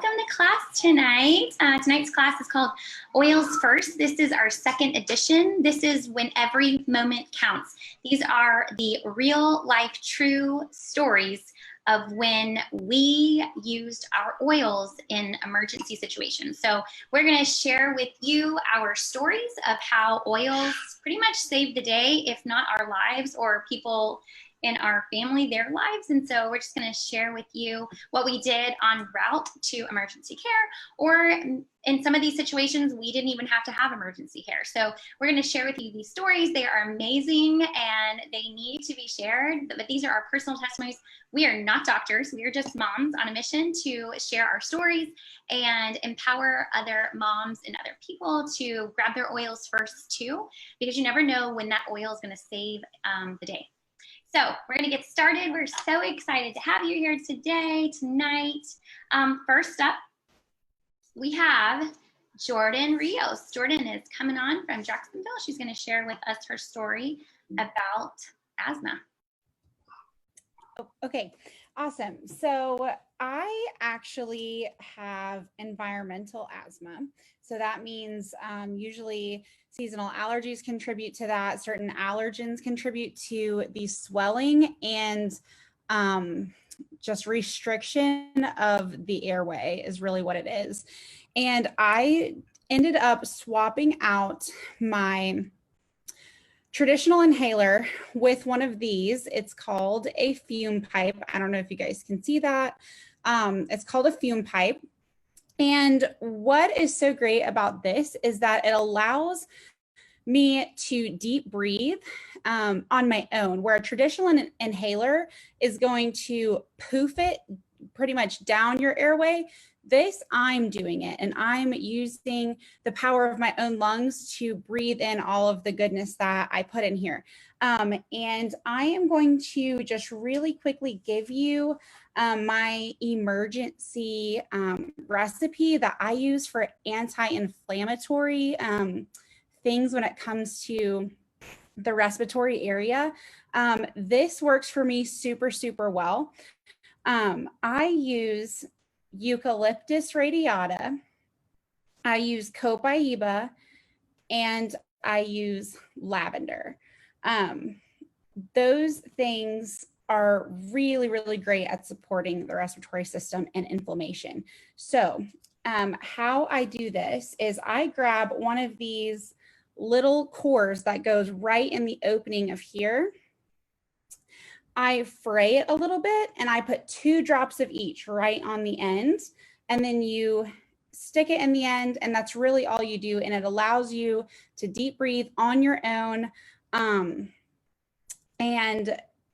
welcome to class tonight. Tonight's class is called Oils First. This is our second edition. This is when every moment counts. These are the real life true stories of when we used our oils in emergency situations. So we're going to share with you our stories of how oils pretty much saved the day, if not our lives or people in our family, their lives. And so we're just going to share with you what we did en route to emergency care, or in some of these situations, we didn't even have to have emergency care. So we're going to share with you these stories. They are amazing and they need to be shared, but these are our personal testimonies. We are not doctors. We are just moms on a mission to share our stories and empower other moms and other people to grab their oils first too, because you never know when that oil is going to save the day. So we're going to get started. We're so excited to have you here tonight. First up, we have Jordan Rios. Jordan is coming on from Jacksonville. She's going to share with us her story about asthma. Okay, awesome. So I actually have environmental asthma. So that means usually seasonal allergies contribute to that. Certain allergens contribute to the swelling and just restriction of the airway is really what it is. And I ended up swapping out my traditional inhaler with one of these. It's called a fume pipe. I don't know if you guys can see that. It's called a fume pipe. And what is so great about this is that it allows me to deep breathe on my own, where a traditional inhaler is going to poof it pretty much down your airway. This, I'm doing it, and I'm using the power of my own lungs to breathe in all of the goodness that I put in here. And I am going to just really quickly give you my emergency recipe that I use for anti-inflammatory things when it comes to the respiratory area. This works for me super, super well. I use Eucalyptus radiata, I use copaiba, and I use lavender. Those things are really, really great at supporting the respiratory system and inflammation. So how I do this is I grab one of these little cores that goes right in the opening of here. I fray it a little bit and I put 2 drops of each right on the end, and then you stick it in the end, and that's really all you do. And it allows you to deep breathe on your own. And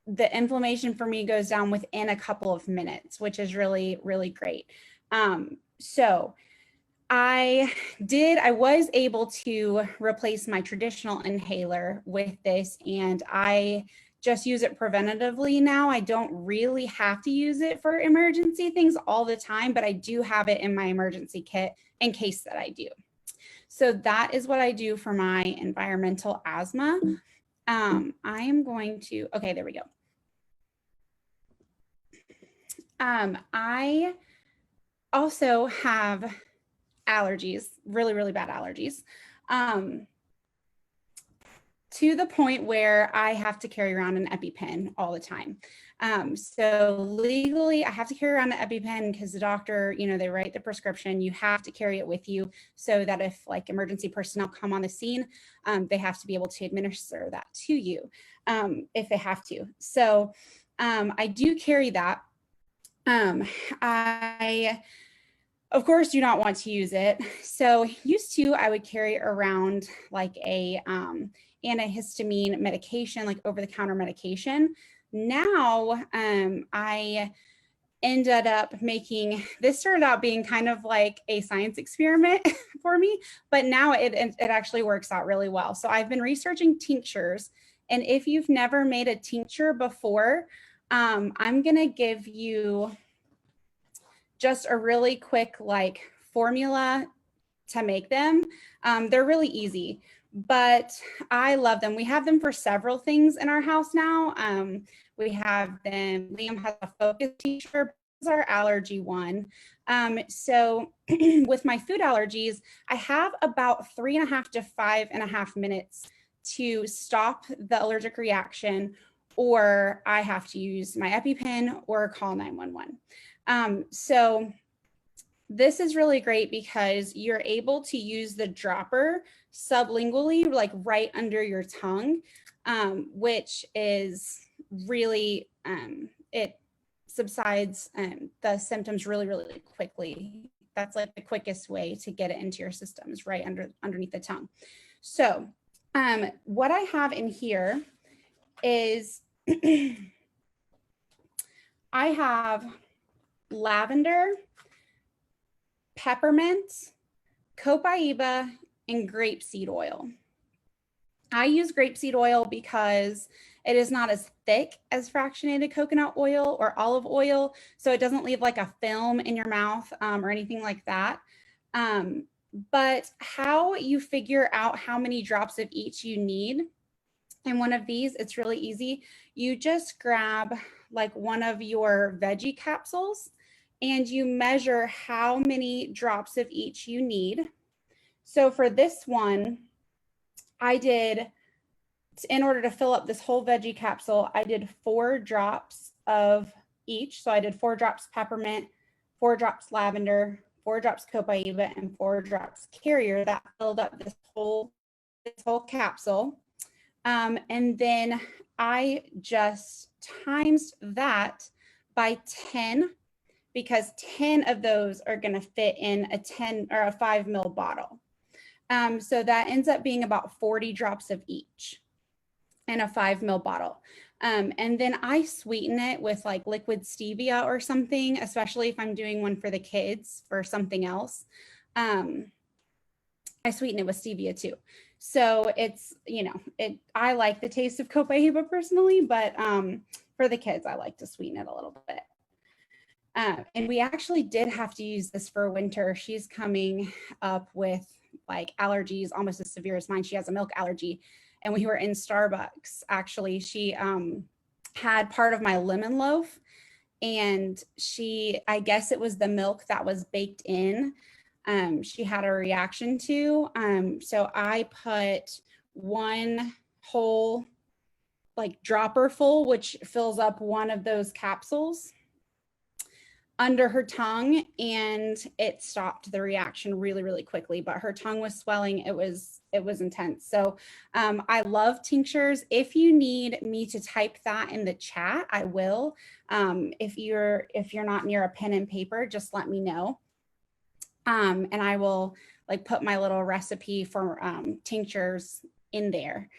the inflammation for me goes down within a couple of minutes, which is really, really great. So I was able to replace my traditional inhaler with this, and I just use it preventatively now. I don't really have to use it for emergency things all the time, but I do have it in my emergency kit in case that I do. So that is what I do for my environmental asthma. I am going to, okay, there we go. I also have allergies, really, really bad allergies. To the point where I have to carry around an EpiPen all the time. So legally, I have to carry around an EpiPen because the doctor, they write the prescription. You have to carry it with you so that if like emergency personnel come on the scene, they have to be able to administer that to you if they have to. So I do carry that. I, of course, do not want to use it. So used to, I would carry around like a antihistamine medication, like over-the-counter medication. Now, I ended up making, this started out being kind of like a science experiment for me, but now it actually works out really well. So I've been researching tinctures, and if you've never made a tincture before, I'm gonna give you just a really quick like formula to make them. They're really easy, but I love them. We have them for several things in our house now. We have them, Liam has a focus tincture, our allergy one. So with my food allergies, I have about 3.5 to 5.5 minutes to stop the allergic reaction, or I have to use my EpiPen or call 911. So this is really great because you're able to use the dropper sublingually, like right under your tongue, which is really, it subsides the symptoms really, really quickly. That's like the quickest way to get it into your system is right underneath the tongue. So what I have in here is I have lavender, peppermint, copaiba, and grapeseed oil. I use grapeseed oil because it is not as thick as fractionated coconut oil or olive oil, so it doesn't leave like a film in your mouth or anything like that. But how you figure out how many drops of each you need in one of these, it's really easy. You just grab like one of your veggie capsules and you measure how many drops of each you need. So for this one, I did, in order to fill up this whole veggie capsule, I did 4 drops of each. So I did 4 drops peppermint, 4 drops lavender, 4 drops copaiba, and 4 drops carrier. That filled up this whole capsule. And then I just times that by 10, because 10 of those are going to fit in a 10 or a 5 ml bottle. So that ends up being about 40 drops of each in a 5 ml bottle. And then I sweeten it with like liquid stevia or something, especially if I'm doing one for the kids for something else. I sweeten it with stevia too. So it's, you know, I like the taste of copaiba personally, but for the kids, I like to sweeten it a little bit. And we actually did have to use this for winter. She's coming up with like allergies almost as severe as mine. She has a milk allergy. And we were in Starbucks, actually. She had part of my lemon loaf, and I guess it was the milk that was baked in. She had a reaction to. So I put 1 whole like dropper full, which fills up one of those capsules, under her tongue, and it stopped the reaction really, really quickly. But her tongue was swelling. It was intense. So I love tinctures. If you need me to type that in the chat, I will. If you're not near a pen and paper, just let me know. And I will like put my little recipe for tinctures in there.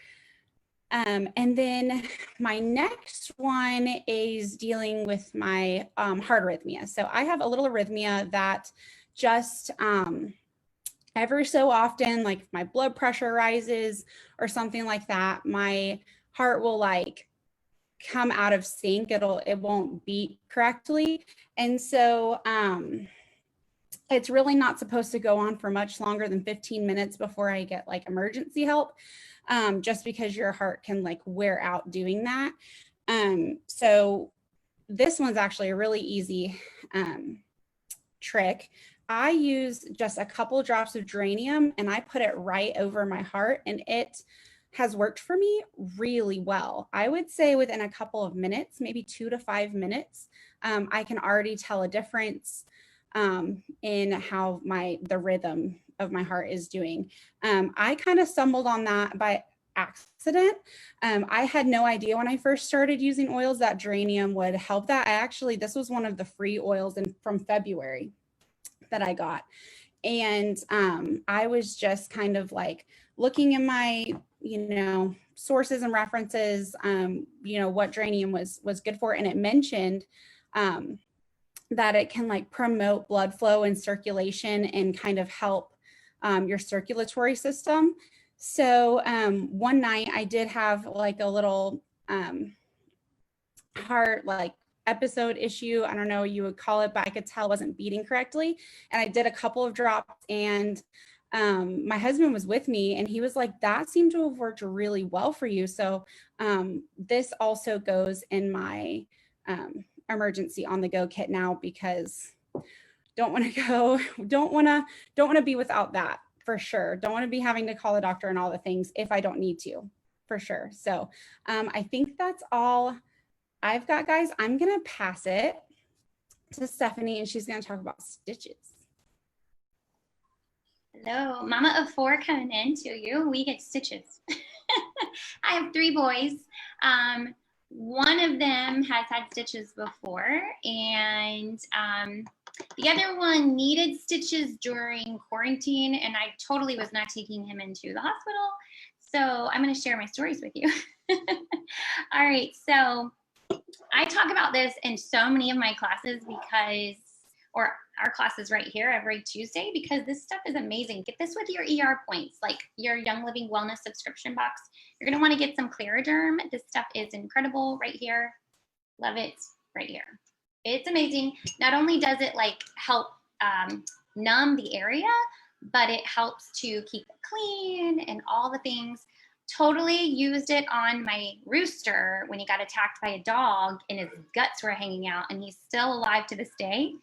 And then my next one is dealing with my heart arrhythmia. So I have a little arrhythmia that just every so often, like if my blood pressure rises or something like that, my heart will like come out of sync. It won't beat correctly. And so it's really not supposed to go on for much longer than 15 minutes before I get like emergency help, just because your heart can like wear out doing that. So this one's actually a really easy trick. I use just a couple drops of geranium and I put it right over my heart, and it has worked for me really well. I would say within a couple of minutes, maybe 2 to 5 minutes, I can already tell a difference in how the rhythm of my heart is doing. I kind of stumbled on that by accident. I had no idea when I first started using oils that geranium would help that. This was one of the free oils from February that I got. And I was just kind of like looking in my, sources and references, what geranium was good for. And it mentioned that it can like promote blood flow and circulation and kind of help your circulatory system. So one night I did have like a little heart like episode issue. I don't know what you would call it, but I could tell it wasn't beating correctly. And I did a couple of drops, and my husband was with me, and he was like, that seemed to have worked really well for you. So this also goes in my emergency on the go kit now, because don't want to be without that for sure. Don't want to be having to call a doctor and all the things if I don't need to, for sure. So I think that's all I've got, guys. I'm going to pass it to Stephanie, and she's going to talk about stitches. Hello, mama of 4 coming in to you. We get stitches. I have 3 boys. One of them has had stitches before, and the other one needed stitches during quarantine, and I totally was not taking him into the hospital. So I'm going to share my stories with you. All right, so I talk about this in so many of my classes or our classes right here every Tuesday, because this stuff is amazing. Get this with your ER points, like your Young Living Wellness subscription box. You're gonna wanna get some Clariderm. This stuff is incredible right here. Love it right here. It's amazing. Not only does it like help numb the area, but it helps to keep it clean and all the things. Totally used it on my rooster when he got attacked by a dog and his guts were hanging out, and he's still alive to this day.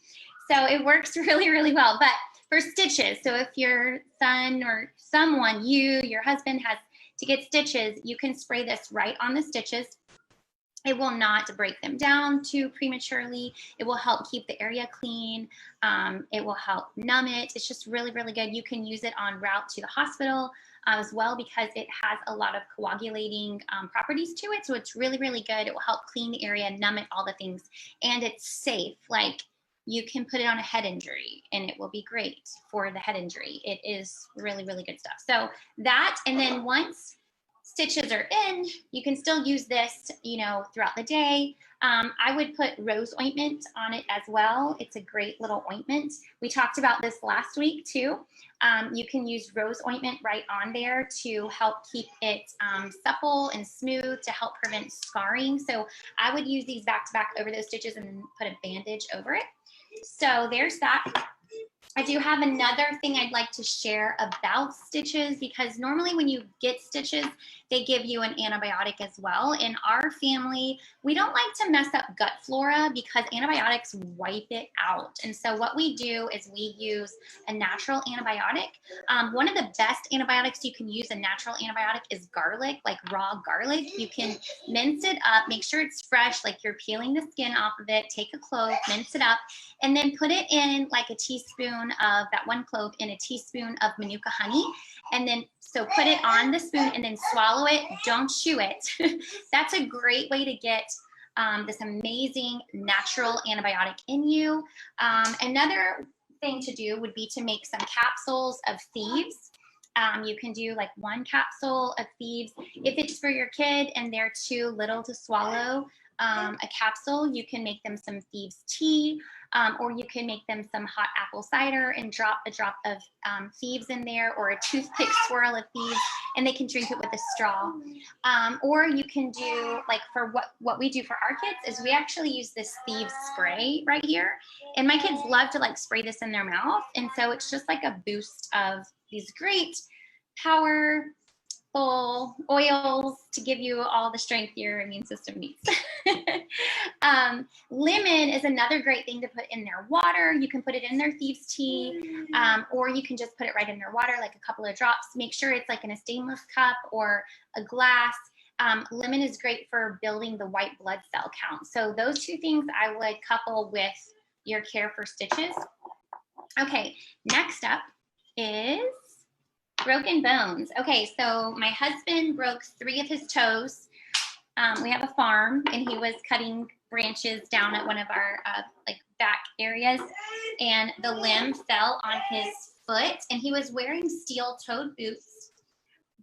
So it works really, really well. But for stitches, so if your son or someone, your husband has to get stitches, you can spray this right on the stitches. It will not break them down too prematurely. It will help keep the area clean. It will help numb it. It's just really, really good. You can use it en route to the hospital as well, because it has a lot of coagulating properties to it. So it's really, really good. It will help clean the area, numb it, all the things. And it's safe. Like, you can put it on a head injury and it will be great for the head injury. It is really, really good stuff. So that, and then once stitches are in, you can still use this, throughout the day. I would put rose ointment on it as well. It's a great little ointment. We talked about this last week too. You can use rose ointment right on there to help keep it supple and smooth, to help prevent scarring. So I would use these back to back over those stitches and then put a bandage over it. So there's that. I do have another thing I'd like to share about stitches, because normally when you get stitches, they give you an antibiotic as well. In our family, we don't like to mess up gut flora because antibiotics wipe it out. And so what we do is we use a natural antibiotic. One of the best antibiotics you can use, a natural antibiotic, is garlic, like raw garlic. You can mince it up, make sure it's fresh, like you're peeling the skin off of it, take a clove, mince it up, and then put it in like a teaspoon of that one clove in a teaspoon of Manuka honey. And then, so put it on the spoon and then swallow it. Don't chew it. That's a great way to get this amazing natural antibiotic in you. Another thing to do would be to make some capsules of thieves. You can do like 1 capsule of thieves. If it's for your kid and they're too little to swallow a capsule, you can make them some thieves tea, or you can make them some hot apple cider and drop a drop of thieves in there, or a toothpick swirl of thieves, and they can drink it with a straw. Or you can do, like, for what we do for our kids is we actually use this thieves spray right here, and my kids love to like spray this in their mouth, and so it's just like a boost of these great powerful oils to give you all the strength your immune system needs. Lemon is another great thing to put in their water. You can put it in their thieves tea, or you can just put it right in their water, like a couple of drops. Make sure it's like in a stainless cup or a glass. Lemon is great for building the white blood cell count. So those 2 things I would couple with your care for stitches. Okay, next up is broken bones. Okay, so my husband broke 3 of his toes. We have a farm, and he was cutting branches down at one of our like back areas, and the limb fell on his foot, and he was wearing steel-toed boots,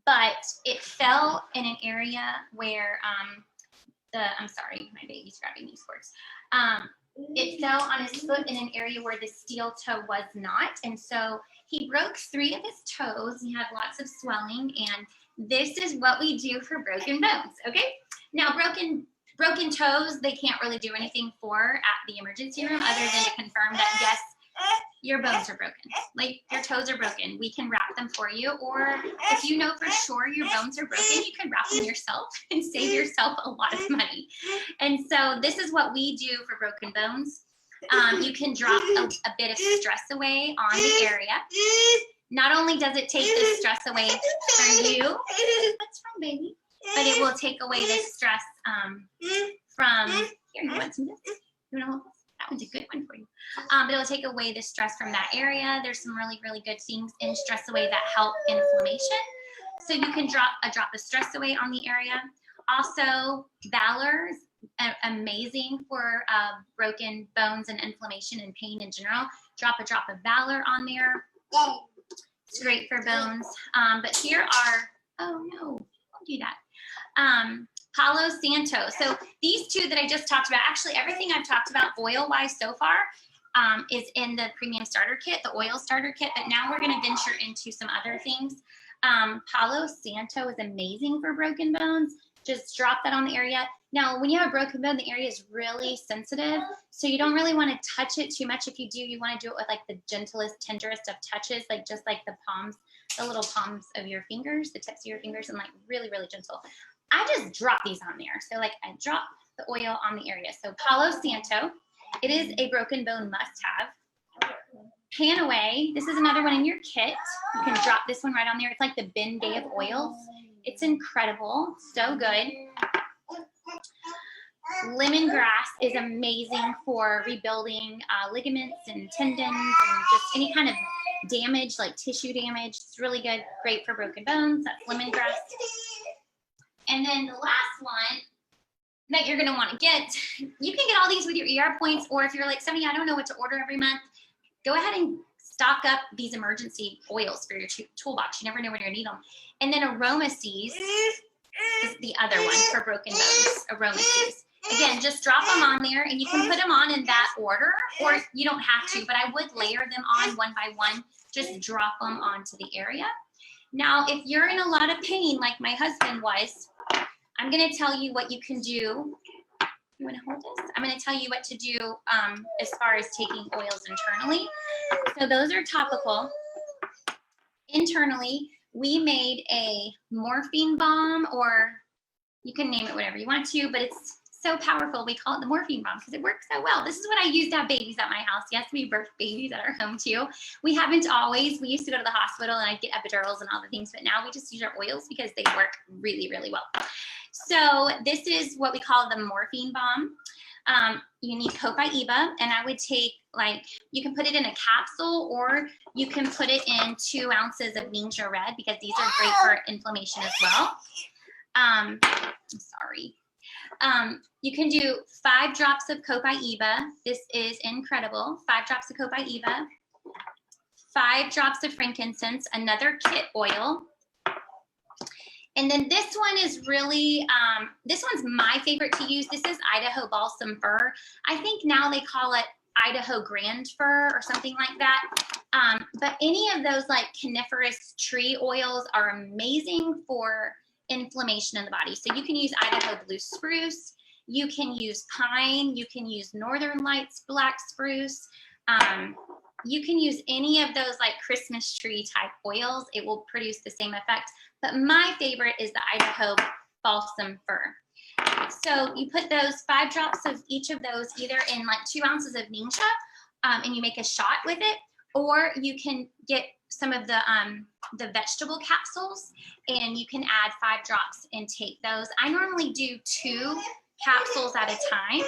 but it fell in an area where I'm sorry, my baby's grabbing these cords. It fell on his foot in an area where the steel toe was not, and so he broke 3 of his toes. He had lots of swelling, and this is what we do for broken bones. Okay, now broken toes, they can't really do anything for at the emergency room other than to confirm that yes, your bones are broken. Like, your toes are broken. We can wrap wrap them for you, or if you know for sure your bones are broken, you can wrap them yourself and save yourself a lot of money. And so this is what we do for broken bones. You can drop a bit of stress away on the area. Not only does it take the stress away from you, what's wrong, baby? But it will take away the stress from, here, you want some of this? You want to hold this? That one's a good one for you. But it'll take away the stress from that area. There's some really, really good things in Stress Away that help inflammation. So you can drop of stress away on the area. Also, Valor's amazing for broken bones and inflammation and pain in general. Drop a drop of Valor on there. It's great for bones. But here are, oh no, don't do that. Palo Santo. So these two that I just talked about, actually everything I've talked about oil-wise so far is in the premium starter kit, the oil starter kit, but now we're gonna venture into some other things. Palo Santo is amazing for broken bones. Just drop that on the area. Now, when you have a broken bone, the area is really sensitive, so you don't really want to touch it too much. If you do, you want to do it with like the gentlest, tenderest of touches, like just like the palms, the little palms of your fingers, the tips of your fingers, and like really, really gentle. I just drop these on there. So like I drop the oil on the area. So Palo Santo, it is a broken bone must-have. Panaway, this is another one in your kit. You can drop this one right on there. It's like the Bengay of oils. It's incredible, so good. Lemongrass is amazing for rebuilding ligaments and tendons and just any kind of damage, like tissue damage. It's really good, great for broken bones. That's lemongrass. And then the last one that you're gonna wanna get, you can get all these with your ER points, or if you're like, Stephanie, I don't know what to order every month, go ahead and stock up these emergency oils for your toolbox. You never know when you're gonna need them. And then Aromaseas is the other one for broken bones, Aromaseas. Again, just drop them on there and you can put them on in that order, or you don't have to, but I would layer them on one by one. Just drop them onto the area. Now, if you're in a lot of pain, like my husband was, I'm gonna tell you what you can do. You wanna hold this? I'm gonna tell you what to do as far as taking oils internally. So those are topical. Internally, we made a morphine balm, or you can name it whatever you want to, but it's so powerful. We call it the morphine balm because it works so well. This is what I used to have babies at my house. Yes, we birthed babies at our home too. We haven't always. We used to go to the hospital and I'd get epidurals and all the things, but now we just use our oils because they work really, really well. So this is what we call the morphine balm. You need copaiba, and I would take, like, you can put it in a capsule or you can put it in 2 ounces of Ningxia Red because these are great for inflammation as well. I'm sorry. You can do 5 drops of copaiba. This is incredible. 5 drops of copaiba, 5 drops of frankincense, another kit oil. And then this one is really, this one's my favorite to use. This is Idaho Balsam Fir. I think now they call it Idaho Grand Fir or something like that. But any of those like coniferous tree oils are amazing for inflammation in the body. So you can use Idaho Blue Spruce, you can use pine, you can use Northern Lights Black Spruce. You can use any of those like Christmas tree type oils. It will produce the same effect. But my favorite is the Idaho Balsam Fir. So you put those 5 drops of each of those either in like 2 ounces of Ningxia, and you make a shot with it, or you can get some of the vegetable capsules and you can add 5 drops and take those. I normally do 2 capsules at a time,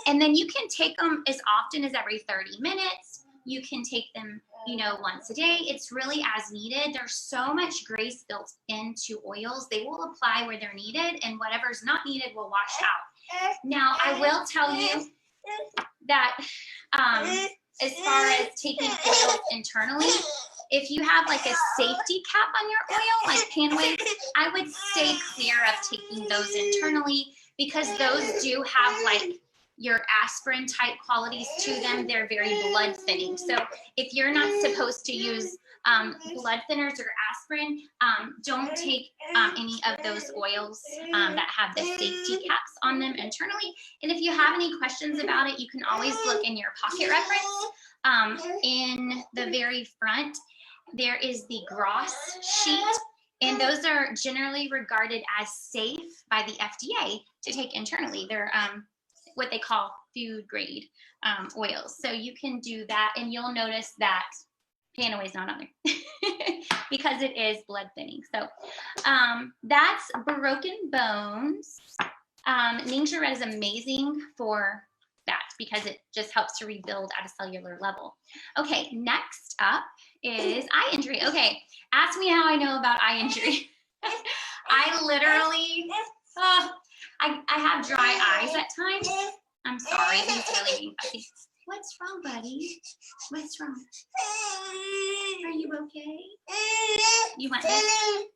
and then you can take them as often as every 30 minutes. You can take them, you know, once a day. It's really as needed. There's so much grace built into oils. They will apply where they're needed, and whatever's not needed will wash out. Now, I will tell you that as far as taking oils internally, if you have like a safety cap on your oil, like Panaway, I would stay clear of taking those internally because those do have like your aspirin type qualities to them. They're very blood thinning. So if you're not supposed to use blood thinners or aspirin, don't take any of those oils that have the safety caps on them internally. And if you have any questions about it, you can always look in your pocket reference in the very front. There is the Gross sheet, and those are generally regarded as safe by the FDA to take internally. They're what they call food grade oils. So you can do that, and you'll notice that Panaway is not on there because it is blood thinning. So that's broken bones. Ningxia Red is amazing for that because it just helps to rebuild at a cellular level. Okay, next up is eye injury. Okay, ask me how I know about eye injury. I literally, I have dry eyes at times. I'm sorry, he's really being fussy. What's wrong, buddy? What's wrong? Are you okay? You want this?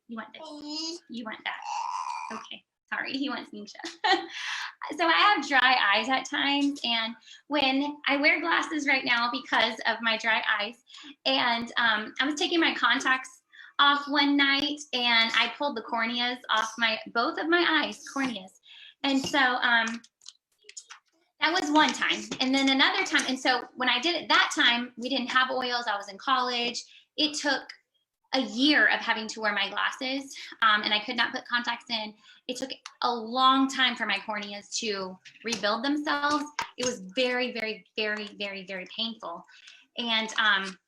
You want this? You want that? Okay. Sorry, he wants Ningxia. So I have dry eyes at times, and when I wear glasses right now because of my dry eyes, and I was taking my contacts off one night, and I pulled the corneas off both of my eyes, corneas, and so that was one time, and then another time, and so when I did it that time, we didn't have oils. I was in college. It took a year of having to wear my glasses, and I could not put contacts in. It took a long time for my corneas to rebuild themselves. It was very, very, very, very, very painful. And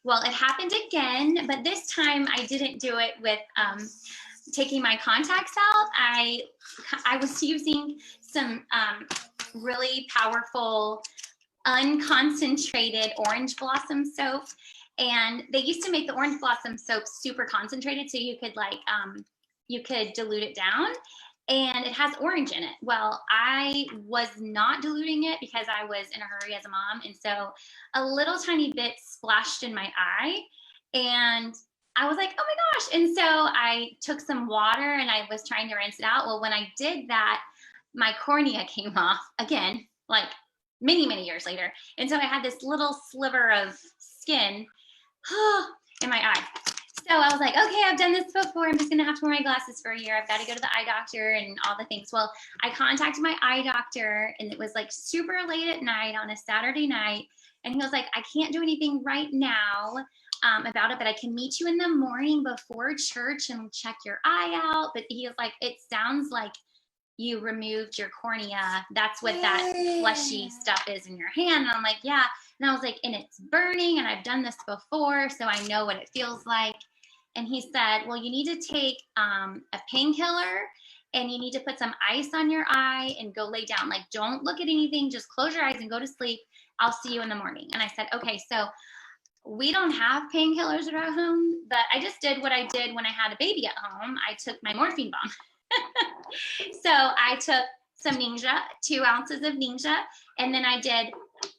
well, it happened again, but this time I didn't do it with taking my contacts out. I was using some really powerful, unconcentrated orange blossom soap. And they used to make the orange blossom soap super concentrated, so you could like you could dilute it down, and it has orange in it. Well, I was not diluting it because I was in a hurry as a mom, and so a little tiny bit splashed in my eye, and I was like, oh my gosh. And so I took some water and I was trying to rinse it out. Well, when I did that, my cornea came off again, like many, many years later. And so I had this little sliver of skin in my eye. So I was like, okay, I've done this before. I'm just going to have to wear my glasses for a year. I've got to go to the eye doctor and all the things. Well, I contacted my eye doctor, and it was like super late at night on a Saturday night. And he was like, I can't do anything right now about it, but I can meet you in the morning before church and check your eye out. But he was like, it sounds like you removed your cornea. That's what that fleshy stuff is in your hand. And I'm like, yeah. And I was like, and it's burning, and I've done this before, so I know what it feels like. And he said, well, you need to take a painkiller, and you need to put some ice on your eye and go lay down. Like, don't look at anything, just close your eyes and go to sleep. I'll see you in the morning. And I said, okay, so we don't have painkillers at our home, but I just did what I did when I had a baby at home. I took my morphine bomb. So I took some Ningxia, 2 ounces of Ningxia, and then I did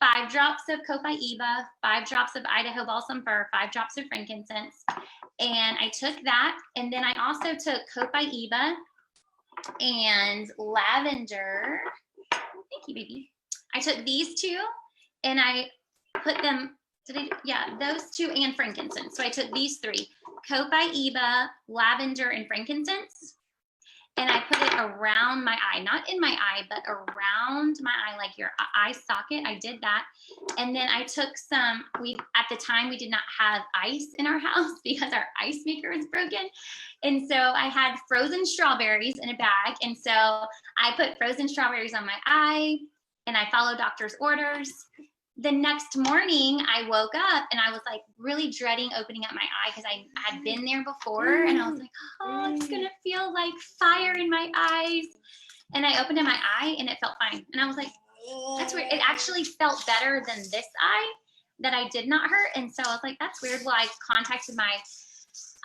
5 drops of Copaiba, 5 drops of Idaho balsam fir, 5 drops of frankincense. And I took that, and then I also took Copaiba and Lavender. Thank you, baby. I took these 2, and I put them, those 2 and frankincense. So I took these 3, Copaiba, Lavender, and frankincense. And I put it around my eye, not in my eye, but around my eye, like your eye socket. I did that. And then I took some, at the time, we did not have ice in our house because our ice maker was broken. And so I had frozen strawberries in a bag. And so I put frozen strawberries on my eye, and I followed doctor's orders. The next morning, I woke up and I was like really dreading opening up my eye because I had been there before, and I was like, oh, it's gonna feel like fire in my eyes. And I opened up my eye and it felt fine. And I was like, that's weird. It actually felt better than this eye that I did not hurt. And so I was like, that's weird. Well, I contacted my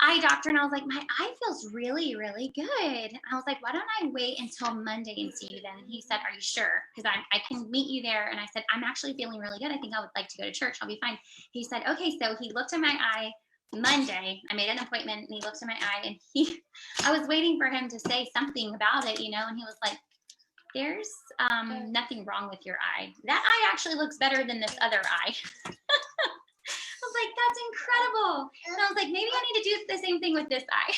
eye doctor, and I was like, my eye feels really, really good. And I was like, why don't I wait until Monday and see you then? And he said, are you sure? Because I can meet you there. And I said, I'm actually feeling really good. I think I would like to go to church. I'll be fine. He said, okay. So he looked at my eye Monday. I made an appointment, and he looked at my eye, and I was waiting for him to say something about it, and he was like, there's nothing wrong with your eye. That eye actually looks better than this other eye. I was like, that's incredible. And I was like, maybe I need to do the same thing with this eye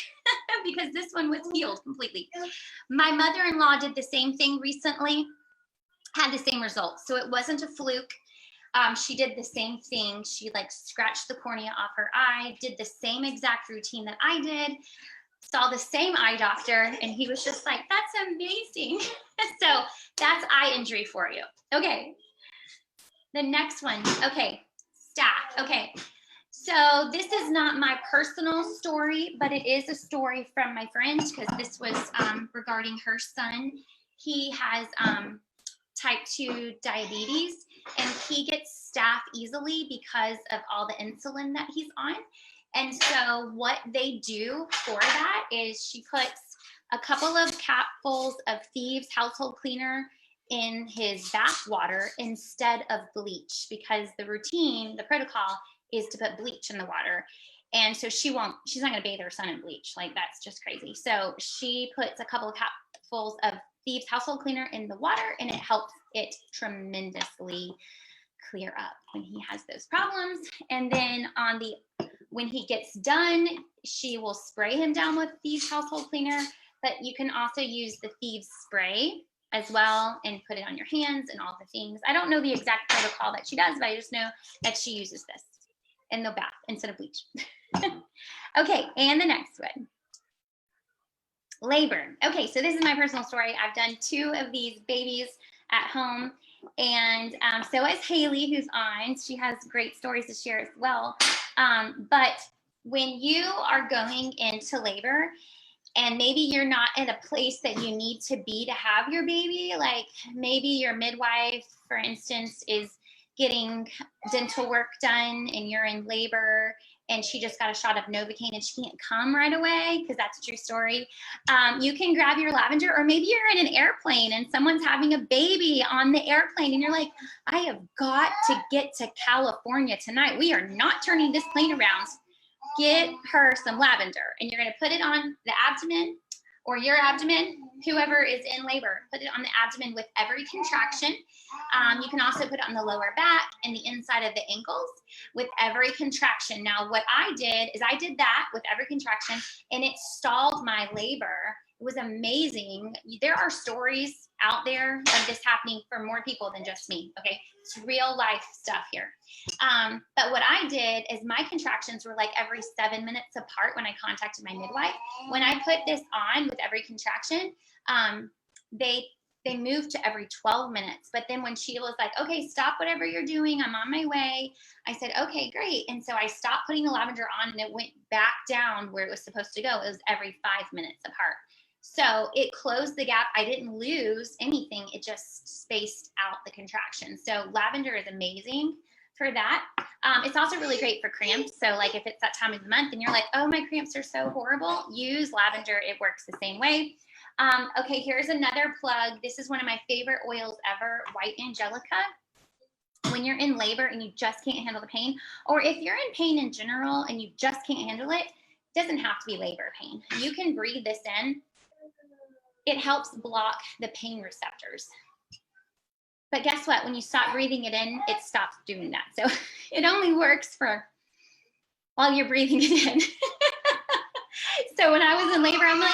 because this one was healed completely. My mother-in-law did the same thing recently, had the same results. So it wasn't a fluke. She did the same thing. She like scratched the cornea off her eye, did the same exact routine that I did, saw the same eye doctor, and he was just like, that's amazing. So that's eye injury for you. Okay. The next one. Okay. Staph. Okay. So this is not my personal story, but it is a story from my friend, because this was regarding her son. He has type 2 diabetes, and he gets staph easily because of all the insulin that he's on. And so what they do for that is she puts a couple of capfuls of Thieves household cleaner in his bath water instead of bleach, because the routine, the protocol is to put bleach in the water. And so she's not going to bathe her son in bleach. Like, that's just crazy. So she puts a couple of capfuls of Thieves household cleaner in the water, and it helps it tremendously clear up when he has those problems. And then when he gets done, she will spray him down with Thieves household cleaner, but you can also use the Thieves spray as well and put it on your hands and all the things. I don't know the exact protocol that she does, but I just know that she uses this in the bath instead of bleach. Okay, and the next one. Labor. Okay, so this is my personal story. I've done 2 of these babies at home, and so has Haley, who's on. She has great stories to share as well. But when you are going into labor, and maybe you're not at a place that you need to be to have your baby, like maybe your midwife, for instance, is getting dental work done and you're in labor, and she just got a shot of Novocaine and she can't come right away, because that's a true story. You can grab your Lavender, or maybe you're in an airplane and someone's having a baby on the airplane and you're like, I have got to get to California tonight. We are not turning this plane around. Get her some Lavender, and you're going to put it on the abdomen, or your abdomen, whoever is in labor, put it on the abdomen with every contraction. You can also put it on the lower back and the inside of the ankles with every contraction. Now, what I did is I did that with every contraction, and it stalled my labor. It was amazing. There are stories out there of this happening for more people than just me, okay? It's real life stuff here. But what I did is my contractions were like every 7 minutes apart when I contacted my midwife. When I put this on with every contraction, they moved to every 12 minutes. But then when Sheila was like, okay, stop whatever you're doing, I'm on my way, I said, okay, great. And so I stopped putting the Lavender on, and it went back down where it was supposed to go. It was every 5 minutes apart. So it closed the gap. I didn't lose anything. It just spaced out the contraction. So Lavender is amazing for that. It's also really great for cramps. So like if it's that time of the month and you're like, oh, my cramps are so horrible, use Lavender. It works the same way. Okay, here's another plug. This is one of my favorite oils ever, White Angelica. When you're in labor and you just can't handle the pain, or if you're in pain in general and you just can't handle it, it doesn't have to be labor pain. You can breathe this in. It helps block the pain receptors. But guess what? When you stop breathing it in, it stops doing that. So it only works for while you're breathing it in. So when I was in labor, I'm like,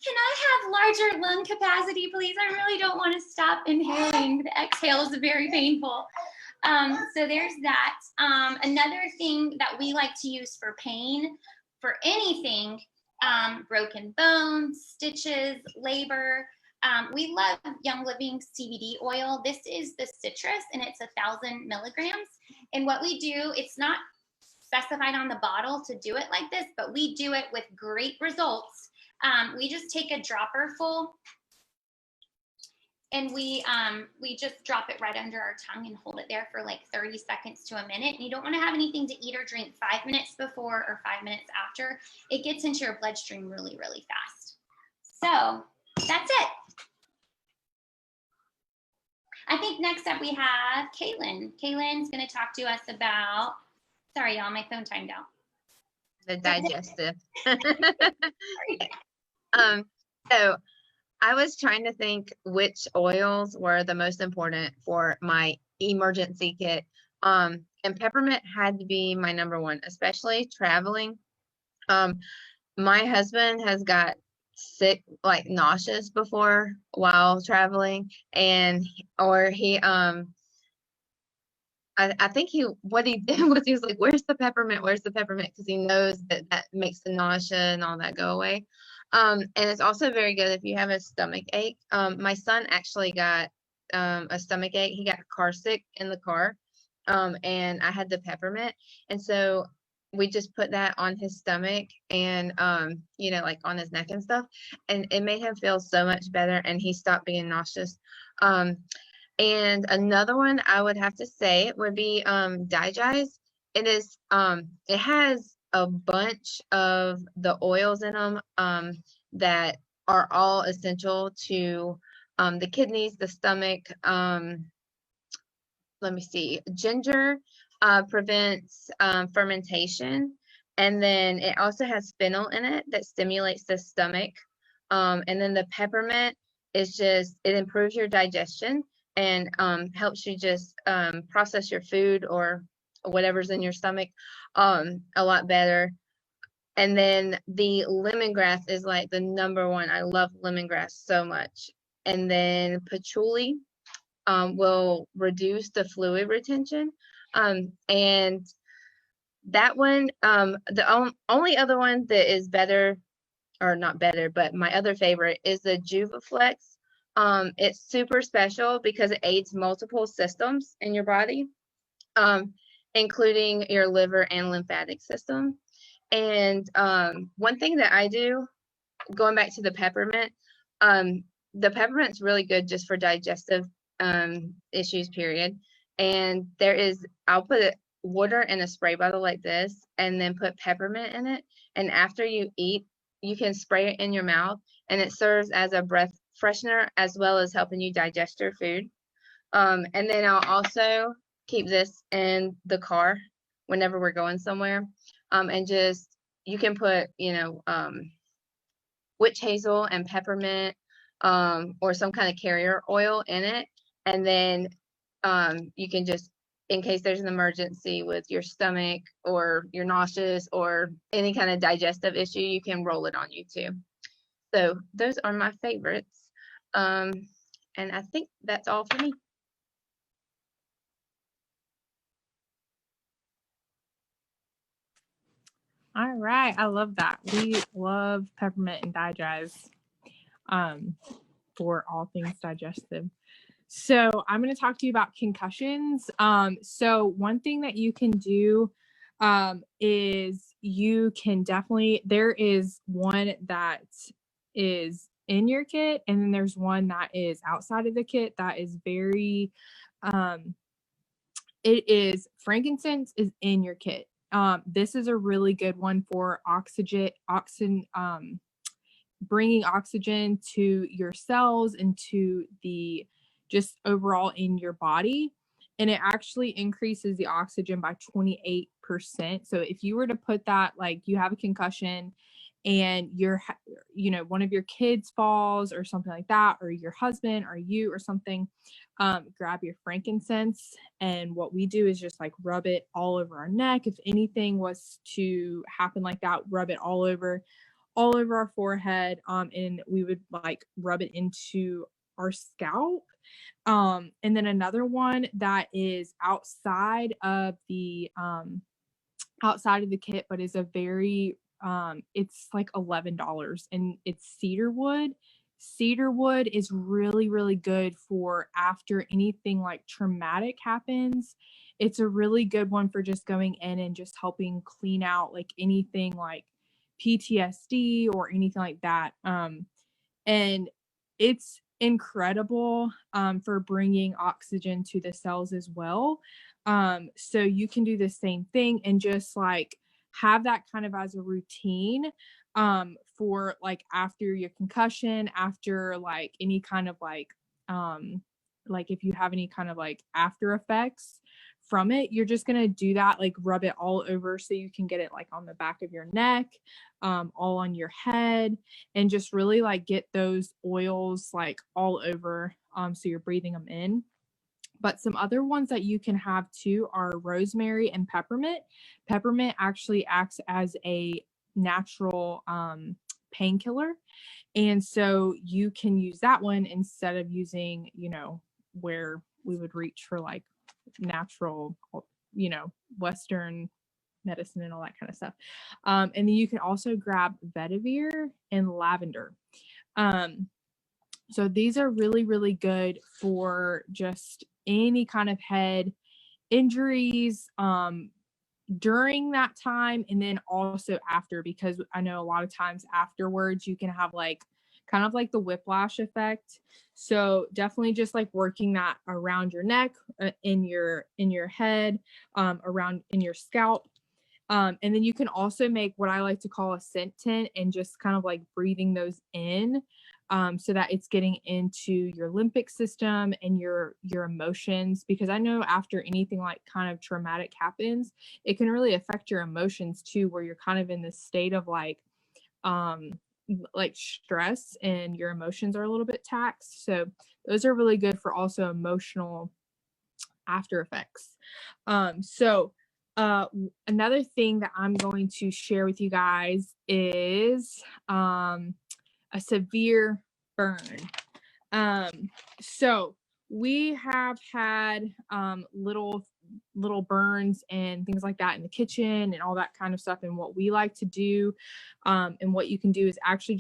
can I have larger lung capacity, please? I really don't want to stop inhaling. The exhale is very painful. So there's that. Another thing that we like to use for pain, for anything, broken bones, stitches, labor. We love Young Living CBD oil. This is the citrus, and it's 1,000 milligrams. And what we do, it's not specified on the bottle to do it like this, but we do it with great results. We just take a dropper full, and we just drop it right under our tongue and hold it there for like 30 seconds to a minute. And you don't want to have anything to eat or drink 5 minutes before or 5 minutes after. It gets into your bloodstream really, really fast. So that's it. I think next up we have Caitlin. Caitlin's going to talk to us about, sorry y'all, my phone timed out. The digestive. So I was trying to think which oils were the most important for my emergency kit. And peppermint had to be my number one, especially traveling. My husband has got sick, like nauseous before while traveling, and he I think what he did was he was like, "Where's the peppermint? Where's the peppermint?" Because he knows that that makes the nausea and all that go away. And it's also very good if you have a stomach ache. My son actually got a stomach ache. He got car sick in the car, and I had the peppermint, and so we just put that on his stomach and you know, like on his neck and stuff, and it made him feel so much better, and he stopped being nauseous. Um, and another one I would have to say would be Digize. It has a bunch of the oils in them that are all essential to the kidneys, the stomach. Let me see. Ginger prevents fermentation, and then it also has fennel in it that stimulates the stomach. And then the peppermint is just, it improves your digestion and helps you just process your food or whatever's in your stomach a lot better. And then the lemongrass is like the number one. I love lemongrass so much. And then patchouli will reduce the fluid retention. And that one, the only other one that is better, or not better, but my other favorite is the Juvaflex. It's super special because it aids multiple systems in your body, including your liver and lymphatic system. And one thing that I do, going back to the peppermint's really good just for digestive issues, period. And I'll put water in a spray bottle like this and then put peppermint in it. And after you eat, you can spray it in your mouth, and it serves as a breath freshener as well as helping you digest your food. And then I'll also keep this in the car whenever we're going somewhere. And just, you can put, you know, witch hazel and peppermint or some kind of carrier oil in it. And then you can just, in case there's an emergency with your stomach or you're nauseous or any kind of digestive issue, you can roll it on you too. So those are my favorites. And I think that's all for me. All right. I love that. We love peppermint and Digize for all things digestive. So I'm going to talk to you about concussions. So one thing that you can do is you can definitely, there is one that is in your kit, and then there's one that is outside of the kit that is very, it is frankincense is in your kit. This is a really good one for bringing oxygen to your cells and to the just overall in your body. And it actually increases the oxygen by 28%. So if you were to put that, like you have a concussion and one of your kids falls or something like that, or your husband or you or something, grab your frankincense. And what we do is just like rub it all over our neck. If anything was to happen like that, rub it all over our forehead. And we would like rub it into our scalp. And then another one that is outside of the kit, but is a very, it's like $11, and it's cedar wood. Cedar wood is really, really good for after anything like traumatic happens. It's a really good one for just going in and just helping clean out like anything like PTSD or anything like that. And it's incredible for bringing oxygen to the cells as well. So you can do the same thing and just like have that kind of as a routine for like after your concussion, after like any kind of like if you have any kind of like after effects from it, you're just going to do that, like rub it all over so you can get it like on the back of your neck, all on your head, and just really like get those oils like all over so you're breathing them in. But some other ones that you can have too are rosemary and peppermint. Peppermint actually acts as a natural painkiller. And so you can use that one instead of using, where we would reach for like natural, Western medicine and all that kind of stuff. And then you can also grab vetiver and lavender. So these are really, really good for just any kind of head injuries during that time, and then also after, because I know a lot of times afterwards you can have kind of like the whiplash effect. So definitely just like working that around your neck, in your head, around in your scalp. And then you can also make what I like to call a scent tent, and just kind of like breathing those in, so that it's getting into your limbic system and your emotions, because I know after anything like kind of traumatic happens, it can really affect your emotions too, where you're kind of in this state of like stress, and your emotions are a little bit taxed. So those are really good for also emotional after effects. So another thing that I'm going to share with you guys is a severe burn. So we have had little burns and things like that in the kitchen and all that kind of stuff. And what we like to do, and what you can do is actually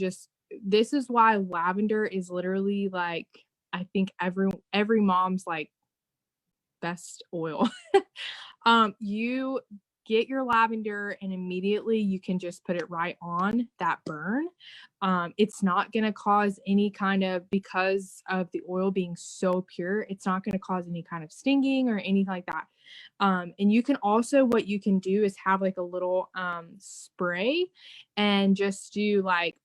this is why lavender is literally like, I think every mom's like best oil. You get your lavender and immediately you can just put it right on that burn. It's not going to cause any kind of, because of the oil being so pure, it's not going to cause any kind of stinging or anything like that. And you can also, what you can do is have like a little spray, and just do like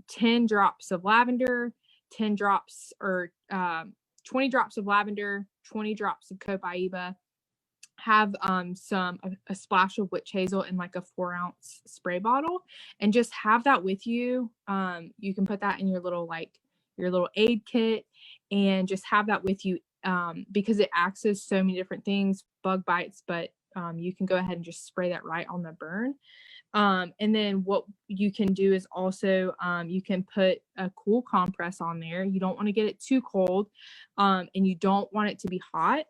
10 drops of lavender, 10 drops or 20 drops of lavender, 20 drops of copaiba, have a splash of witch hazel in like a 4-ounce spray bottle, and just have that with you. You can put that in your little aid kit, and just have that with you, because it acts as so many different things, bug bites, but you can go ahead and just spray that right on the burn. And then what you can do is also, you can put a cool compress on there. You don't want to get it too cold, and you don't want it to be hot.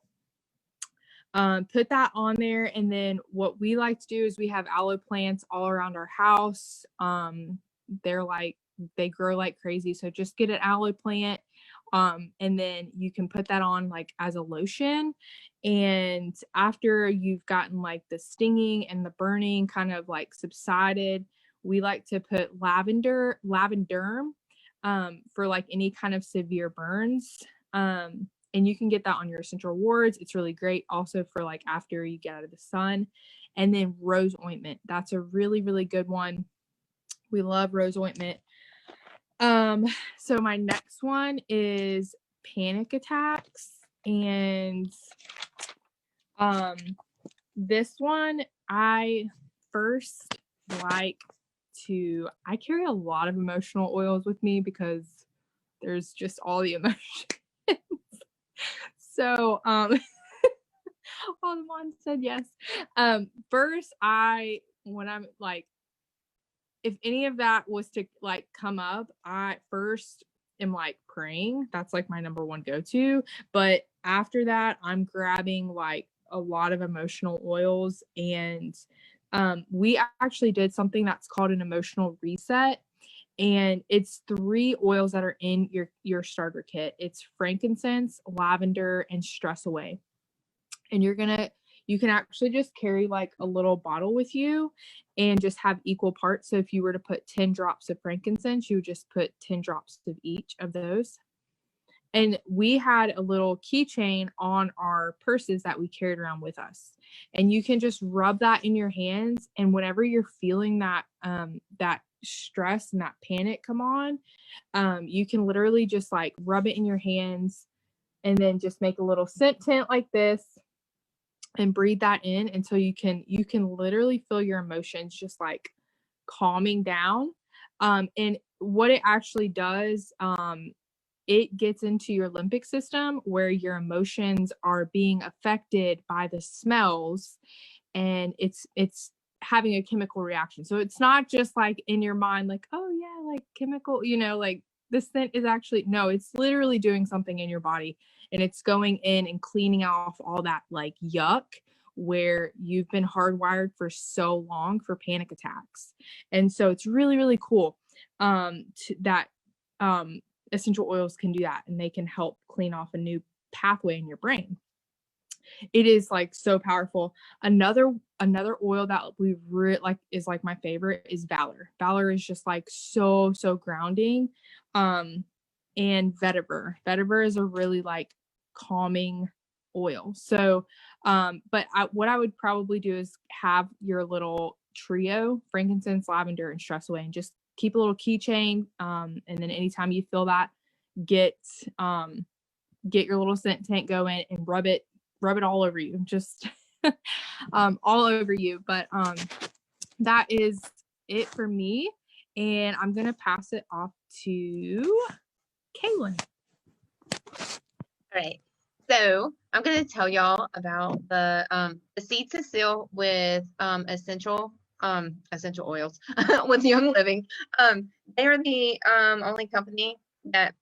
Put that on there. And then what we like to do is we have aloe plants all around our house. They grow like crazy. So just get an aloe plant. And then you can put that on like as a lotion. And after you've gotten like the stinging and the burning kind of like subsided, we like to put lavender, for like any kind of severe burns. And you can get that on your essential wards. It's really great also for like after you get out of the sun. And then rose ointment. That's a really, really good one. We love rose ointment. So my next one is panic attacks. And this one, I carry a lot of emotional oils with me, because there's just all the emotion. So, all the moms said yes. First, when I'm like, if any of that was to like come up, I first am like praying. That's like my number one go-to. But after that, I'm grabbing like a lot of emotional oils. And we actually did something that's called an emotional reset. And it's 3 oils that are in your starter kit. It's frankincense, lavender, and stress away. And you can actually just carry like a little bottle with you and just have equal parts. So if you were to put 10 drops of frankincense, you would just put 10 drops of each of those. And we had a little keychain on our purses that we carried around with us. And you can just rub that in your hands. And whenever you're feeling that stress and that panic come on, you can literally just like rub it in your hands, and then just make a little scent tent like this and breathe that in until you can literally feel your emotions just like calming down. And what it actually does, it gets into your limbic system, where your emotions are being affected by the smells, and it's having a chemical reaction. So it's not just like in your mind, like, oh yeah, like chemical, like the scent is actually, no, it's literally doing something in your body, and it's going in and cleaning off all that like yuck where you've been hardwired for so long for panic attacks. And so it's really, really cool that essential oils can do that, and they can help clean off a new pathway in your brain. It is like so powerful. Another oil that we really like is like my favorite is Valor. Valor is just like so grounding. And Vetiver. Vetiver is a really like calming oil. So but what I would probably do is have your little trio, frankincense, lavender, and stress away, and just keep a little keychain. And then anytime you feel that, get your little scent tank going and rub it all over you, just all over you. But that is it for me, and I'm gonna pass it off to Kaylin. All right, so I'm gonna tell y'all about the Seed to Seal with essential oils with Young Living. They're the only company that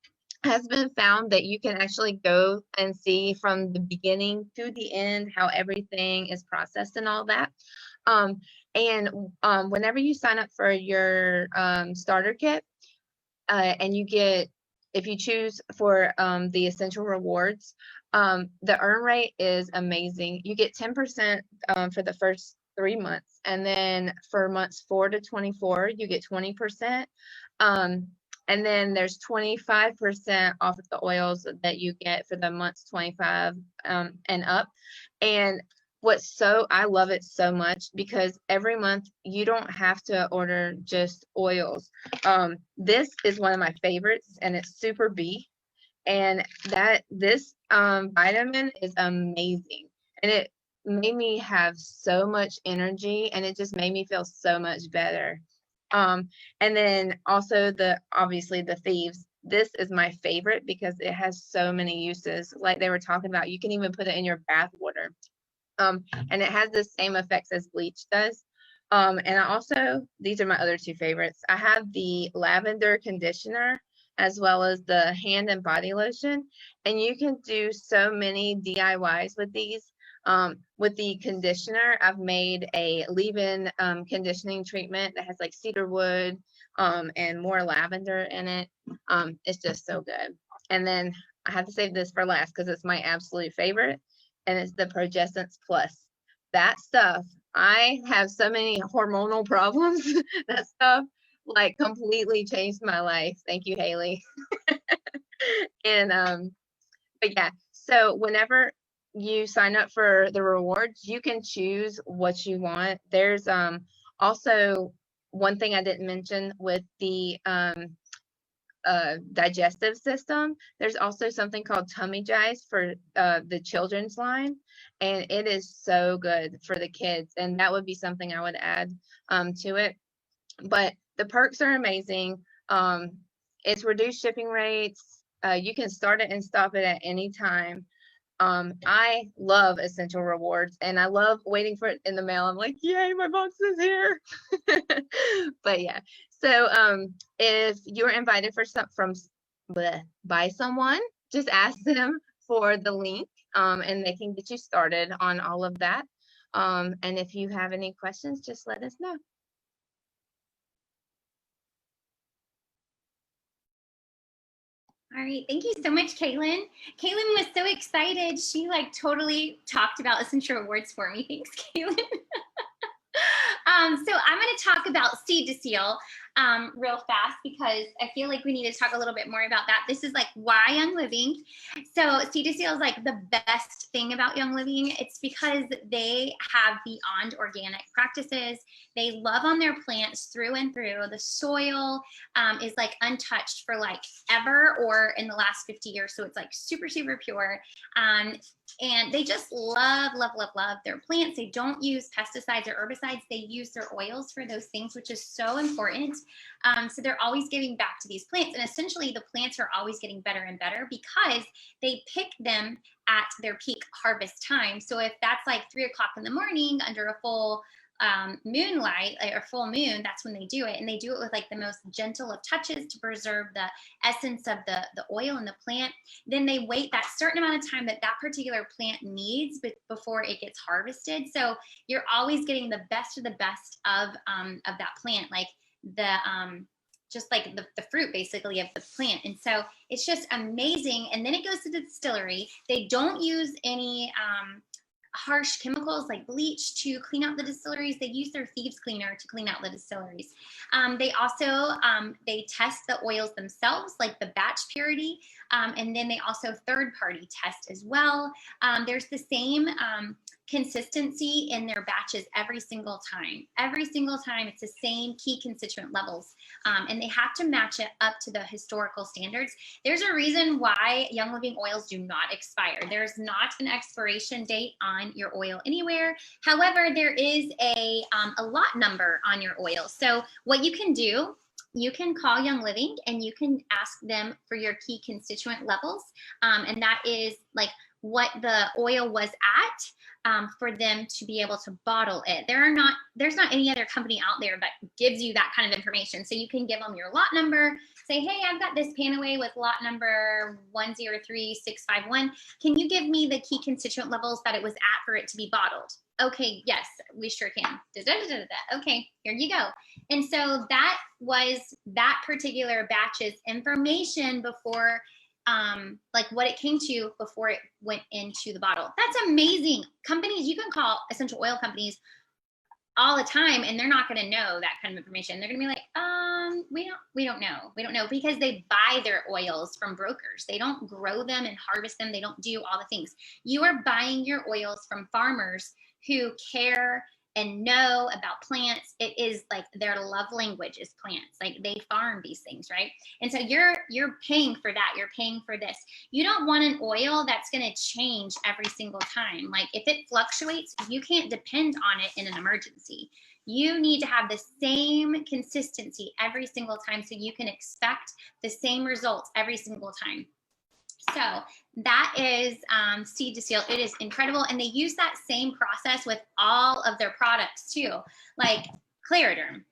has been found that you can actually go and see from the beginning to the end how everything is processed and all that. Whenever you sign up for your starter kit, and you get, if you choose for the essential rewards, the earn rate is amazing. You get 10% for the first 3 months, and then for months 4 to 24, you get 20%. And then there's 25% off of the oils that you get for the months 25 and up. And I love it so much because every month you don't have to order just oils. This is one of my favorites, and it's Super B. And this vitamin is amazing. And it made me have so much energy, and it just made me feel so much better. And then also obviously the Thieves. This is my favorite because it has so many uses. Like they were talking about, you can even put it in your bath water. And it has the same effects as bleach does. And these are my other two favorites. I have the lavender conditioner as well as the hand and body lotion. And you can do so many DIYs with these. With the conditioner, I've made a leave-in conditioning treatment that has like cedarwood and more lavender in it. It's just so good. And then I have to save this for last because it's my absolute favorite, and it's the Progessence Plus. That stuff, I have so many hormonal problems. That stuff like completely changed my life. Thank you, Haley. And but yeah, so whenever you sign up for the rewards, you can choose what you want. There's also one thing I didn't mention with the digestive system. There's also something called Tummy Jize for the children's line, and it is so good for the kids, and that would be something I would add to it. But the perks are amazing. It's reduced shipping rates. You can start it and stop it at any time. I love essential rewards, and I love waiting for it in the mail. I'm like, yay, my box is here. But yeah, so if you're invited by someone, just ask them for the link, and they can get you started on all of that. And if you have any questions, just let us know. All right, thank you so much, Kaylin. Kaylin was so excited. She like totally talked about essential rewards for me. Thanks, Kaylin. So I'm going to talk about Seed to Seal real fast because I feel like we need to talk a little bit more about that. This is like why Young Living. So Seed to Seal is like the best thing about Young Living. It's because they have beyond organic practices. They love on their plants through and through. The soil is like untouched for like ever or in the last 50 years. So it's like super, super pure. And they just love their plants. They don't use pesticides or herbicides. They use their oils for those things, which is so important. So they're always giving back to these plants. And essentially the plants are always getting better and better because they pick them at their peak harvest time. So if that's like 3 o'clock in the morning under a full moonlight or full moon, that's when they do it. And they do it with like the most gentle of touches to preserve the essence of the oil in the plant. Then they wait that certain amount of time that particular plant needs before it gets harvested. So you're always getting the best of the best of that plant, like just like the fruit basically of the plant. And so it's just amazing. And then it goes to the distillery. They don't use any harsh chemicals like bleach to clean out the distilleries. They use their thieves cleaner to clean out the distilleries. They also they test the oils themselves, like the batch purity, and then they also third party test as well. There's the same consistency in their batches every single time. Every single time it's the same key constituent levels, and they have to match it up to the historical standards. There's a reason why Young Living oils do not expire. There's not an expiration date on your oil anywhere. However, there is a lot number on your oil. So what you can do, you can call Young Living and you can ask them for your key constituent levels, and that is like what the oil was at, for them to be able to bottle it. There's not any other company out there that gives you that kind of information. So you can give them your lot number, say, hey, I've got this Panaway with lot number 103651. Can you give me the key constituent levels that it was at for it to be bottled? Okay, yes, we sure can. Okay, here you go. And so that was that particular batch's information before, like what it came to before it went into the bottle. That's amazing. Companies, you can call essential oil companies all the time and they're not going to know that kind of information. They're going to be like, we don't know, because they buy their oils from brokers. They don't grow them and harvest them. They don't do all the things. You are buying your oils from farmers who care and know about plants. It is like their love language is plants. Like they farm these things, right? And so you're paying for that. You're paying for this. You don't want an oil that's going to change every single time. Like if it fluctuates, you can't depend on it in an emergency. You need to have the same consistency every single time so you can expect the same results every single time. So that is seed to seal. It is incredible. And they use that same process with all of their products too. Like Clariderm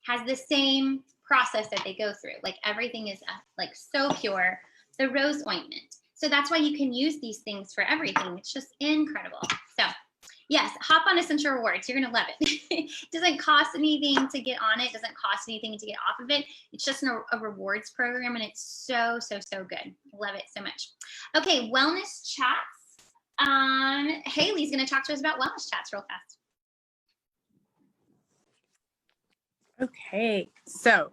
has the same process that they go through. Like everything is like so pure. The rose ointment. So that's why you can use these things for everything. It's just incredible. So yes, hop on Essential Rewards. You're going to love it. It doesn't cost anything to get on it. It doesn't cost anything to get off of it. It's just a rewards program, and it's so, so, so good. I love it so much. Okay, wellness chats. Haley's going to talk to us about wellness chats real fast. Okay, so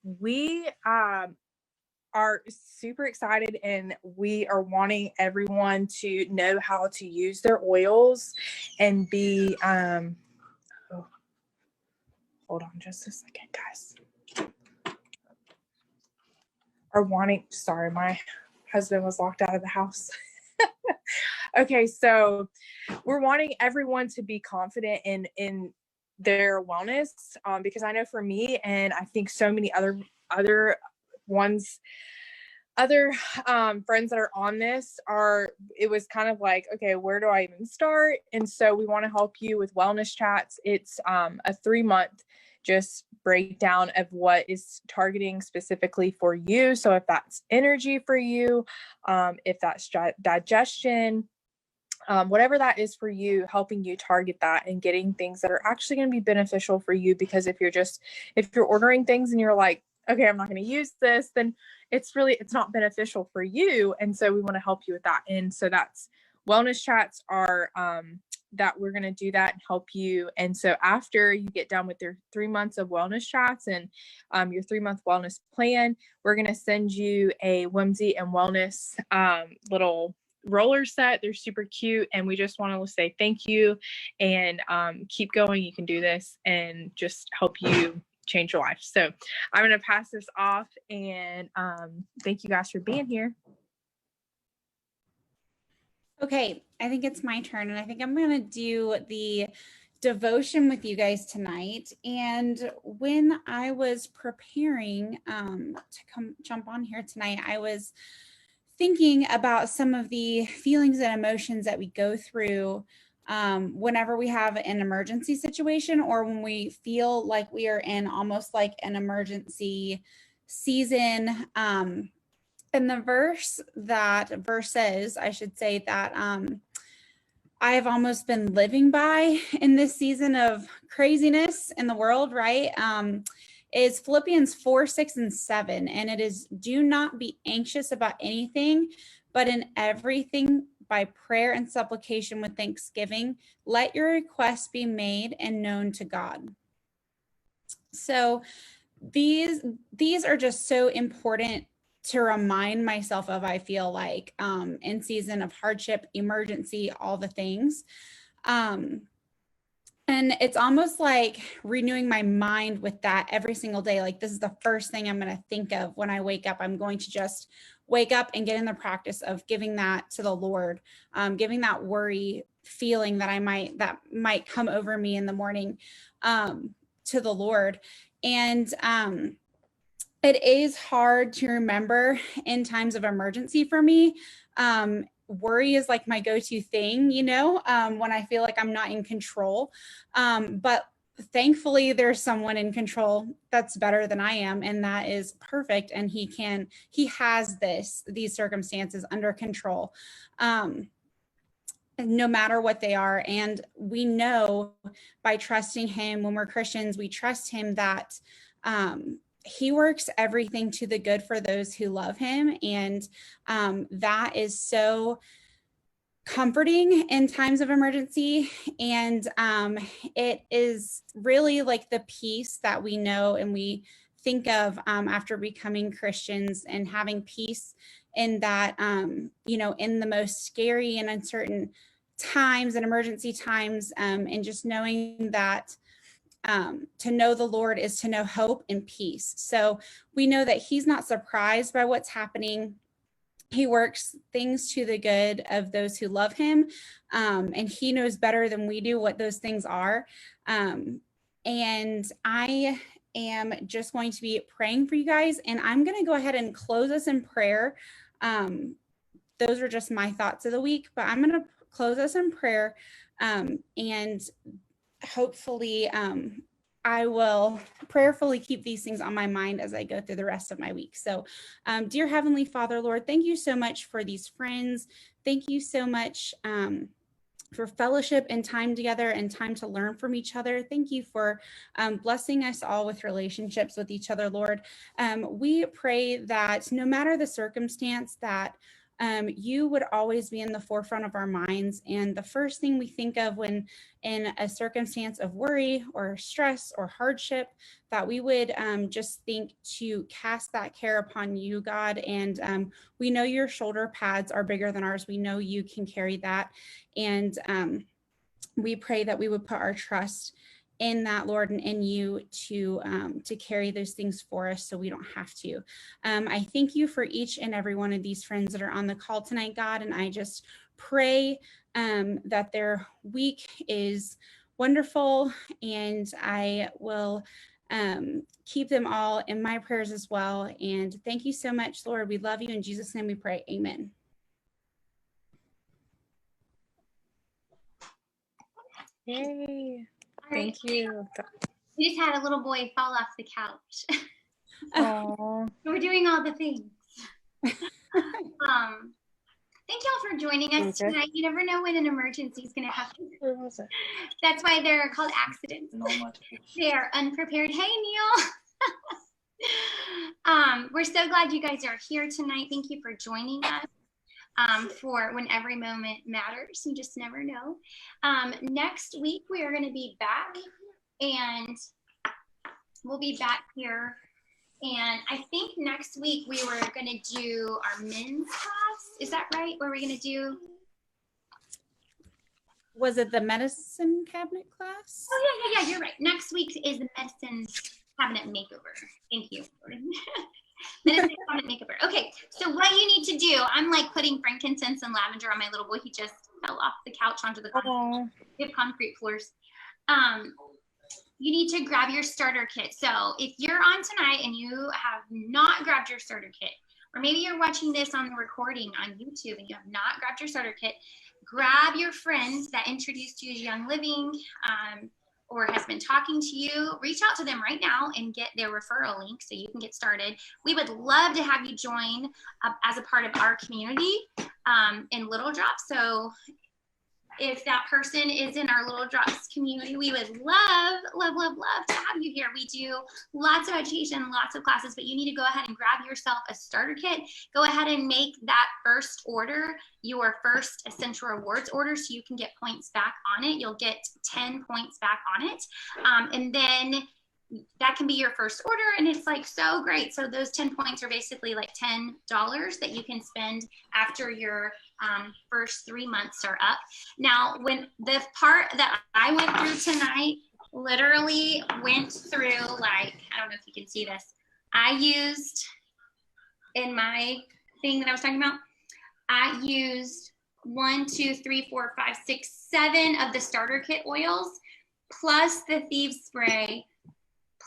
we are super excited and we are wanting everyone to know how to use their oils and be hold on just a second, guys. Sorry, my husband was locked out of the house. Okay, so we're wanting everyone to be confident in their wellness, because I know for me, and I think so many other friends that are on this it was kind of like, okay, where do I even start? And so we want to help you with wellness chats. It's a 3-month just breakdown of what is targeting specifically for you. So if that's energy for you, if that's digestion, whatever that is for you, helping you target that and getting things that are actually going to be beneficial for you. Because if you're ordering things and you're like, okay, I'm not going to use this, then it's not beneficial for you. And so we want to help you with that. And so that's wellness chats are, that we're going to do that and help you. And so after you get done with your 3 months of wellness chats and your 3-month wellness plan, we're going to send you a Whimsy and Wellness little roller set. They're super cute. And we just want to say thank you and keep going. You can do this and just help you change your life. So I'm going to pass this off and thank you guys for being here. Okay, I think it's my turn, and I think I'm going to do the devotion with you guys tonight. And when I was preparing to jump on here tonight, I was thinking about some of the feelings and emotions that we go through whenever we have an emergency situation, or when we feel like we are in almost like an emergency season. And the verse says, I should say, that I have almost been living by in this season of craziness in the world, right? Is Philippians 4, 6, and 7. And it is, do not be anxious about anything, but in everything by prayer and supplication with thanksgiving, let your requests be made and known to God. So these are just so important to remind myself of, I feel like, in season of hardship, emergency, all the things. And it's almost like renewing my mind with that every single day. Like, this is the first thing I'm going to think of when I wake up. I'm going to just wake up and get in the practice of giving that to the Lord, giving that worry feeling that might come over me in the morning, to the Lord. And it is hard to remember in times of emergency for me. Worry is like my go-to thing, when I feel like I'm not in control. But thankfully there's someone in control that's better than I am, and that is perfect. And he has these circumstances under control, no matter what they are. And we know by trusting him, when we're Christians, we trust him that, he works everything to the good for those who love him. And that is so comforting in times of emergency. And it is really like the peace that we know and we think of after becoming Christians, and having peace in that, in the most scary and uncertain times and emergency times, and just knowing that to know the Lord is to know hope and peace. So we know that he's not surprised by what's happening. He works things to the good of those who love him. And he knows better than we do what those things are. And I am just going to be praying for you guys, and I'm going to go ahead and close us in prayer. Those are just my thoughts of the week, but I'm going to close us in prayer. And hopefully I will prayerfully keep these things on my mind as I go through the rest of my week. So dear Heavenly Father, Lord, thank you so much for these friends. Thank you so much for fellowship and time together and time to learn from each other. Thank you for blessing us all with relationships with each other, Lord. We pray that no matter the circumstance, that you would always be in the forefront of our minds. And the first thing we think of when in a circumstance of worry or stress or hardship, that we would just think to cast that care upon you, God. And we know your shoulder pads are bigger than ours. We know you can carry that. And we pray that we would put our trust in that, Lord, and in you to carry those things for us so we don't have to. I thank you for each and every one of these friends that are on the call tonight, God, and I just pray that their week is wonderful, and I will keep them all in my prayers as well. And thank you so much, Lord. We love you. In Jesus' name we pray. Amen. Yay. Thank you. We just had a little boy fall off the couch. Oh. We're doing all the things. Thank y'all for joining us tonight. You never know when an emergency is going to happen. Where was it? That's why they're called accidents. They are unprepared. Hey, Neil. We're so glad you guys are here tonight. Thank you for joining us. For when every moment matters. You just never know. Next week, we are going to be back, and we'll be back here. And I think next week we were going to do our men's class. Is that right? What are we going to do? Was it the medicine cabinet class? Oh, yeah. You're right. Next week is the medicine cabinet makeover. Thank you. Medicine cabinet makeover. Okay, so what you need to do, I'm like putting frankincense and lavender on my little boy. He just fell off the couch onto the concrete. We have concrete floors. You need to grab your starter kit. So if you're on tonight and you have not grabbed your starter kit, or maybe you're watching this on the recording on YouTube and you have not grabbed your starter kit, grab your friend that introduced you to Young Living or has been talking to you, reach out to them right now and get their referral link so you can get started. We would love to have you join as a part of our community in Little Drops. So if that person is in our Little Drops community, we would love, love, love, love to have you here. We do lots of education, lots of classes, but you need to go ahead and grab yourself a starter kit. Go ahead and make that first order your first Essential Rewards order so you can get points back on it. You'll get 10 points back on it. And then that can be your first order, and it's like so great. So those 10 points are basically like $10 that you can spend after your first 3 months are up. Now, when the part that I went through tonight literally went through, like, I don't know if you can see this. I used in my thing that I was talking about, I used 1, 2, 3, 4, 5, 6, 7 of the starter kit oils, plus the Thieves spray,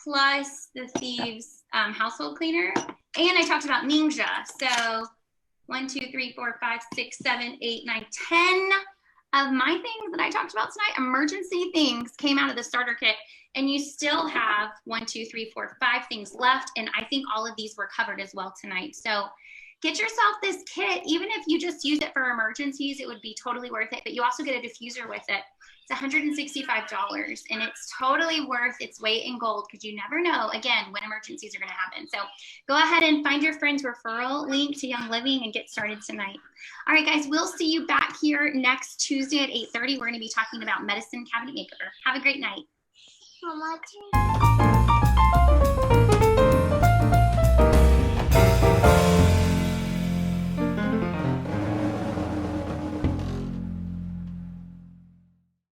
plus the Thieves household cleaner. And I talked about Ninja. So 1, 2, 3, 4, 5, 6, 7, 8, 9, 10 of my things that I talked about tonight, emergency things, came out of the starter kit. And you still have 1, 2, 3, 4, 5 things left. And I think all of these were covered as well tonight. So get yourself this kit. Even if you just use it for emergencies, it would be totally worth it. But you also get a diffuser with it. It's $165, and it's totally worth its weight in gold because you never know, again, when emergencies are going to happen. So go ahead and find your friend's referral link to Young Living and get started tonight. All right, guys, we'll see you back here next Tuesday at 8:30. We're going to be talking about medicine cabinet makeover. Have a great night. Mama,